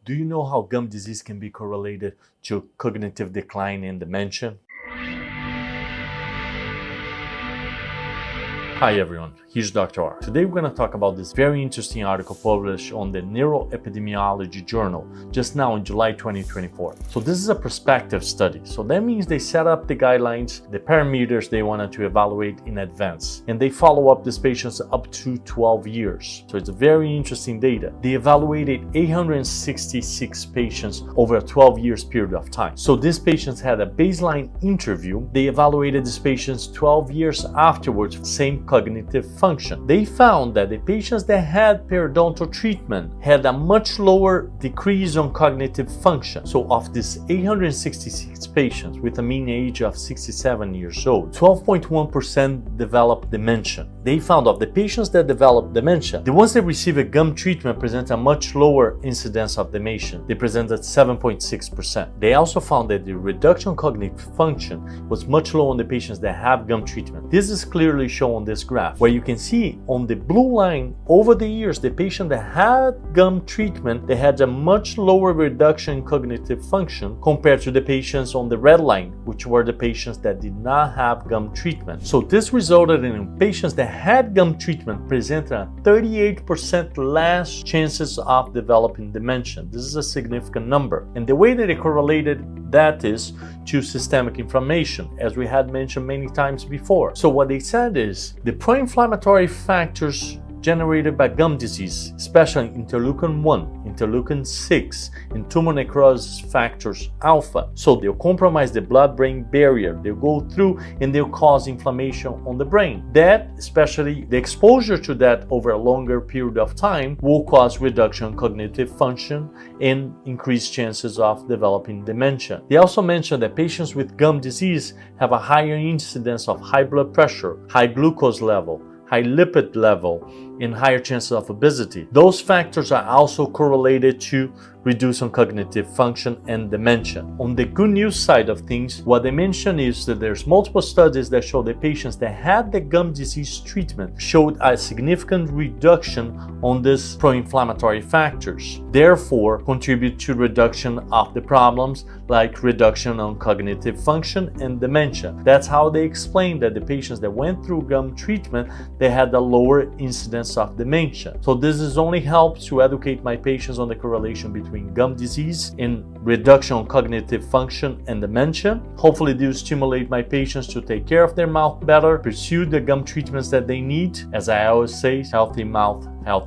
Do you know how gum disease can be correlated to cognitive decline and dementia? Hi everyone, here's Dr. R. Today we're going to talk about this very interesting article published on the Neuroepidemiology Journal just now in July 2024. So this is a prospective study. So that means they set up the guidelines, the parameters they wanted to evaluate in advance. And they follow up these patients up to 12 years. So it's very interesting data. They evaluated 866 patients over a 12 years period of time. So these patients had a baseline interview. They evaluated these patients 12 years afterwards, same cognitive function. They found that the patients that had periodontal treatment had a much lower decrease on cognitive function. So of these 866 patients with a mean age of 67 years old, 12.1% developed dementia. They found of the patients that developed dementia, the ones that receive a gum treatment present a much lower incidence of dementia. They presented 7.6%. They also found that the reduction in cognitive function was much lower on the patients that have gum treatment. This is clearly shown on this graph, where you can see on the blue line over the years, the patient that had gum treatment, they had a much lower reduction in cognitive function compared to the patients on the red line, which were the patients that did not have gum treatment. So this resulted in patients that had gum treatment presented a 38% less chances of developing dementia. This is a significant number. And the way that it correlated that is to systemic inflammation, as we had mentioned many times before. So what they said is the pro-inflammatory factors generated by gum disease, especially interleukin 1, interleukin 6, and tumor necrosis factors alpha. So they'll compromise the blood-brain barrier. They'll go through and they'll cause inflammation on the brain. That, especially the exposure to that over a longer period of time, will cause reduction in cognitive function and increased chances of developing dementia. They also mentioned that patients with gum disease have a higher incidence of high blood pressure, high glucose level, high lipid level, and higher chances of obesity. Those factors are also correlated to reducing cognitive function and dementia. On the good news side of things, what they mention is that there's multiple studies that show that patients that had the gum disease treatment showed a significant reduction on these pro-inflammatory factors, therefore contribute to reduction of the problems like reduction on cognitive function and dementia. That's how they explain that the patients that went through gum treatment, they had a lower incidence of dementia. So this is only helps to educate my patients on the correlation between gum disease and reduction on cognitive function and dementia. Hopefully this stimulate my patients to take care of their mouth better, pursue the gum treatments that they need. As I always say, healthy mouth, healthy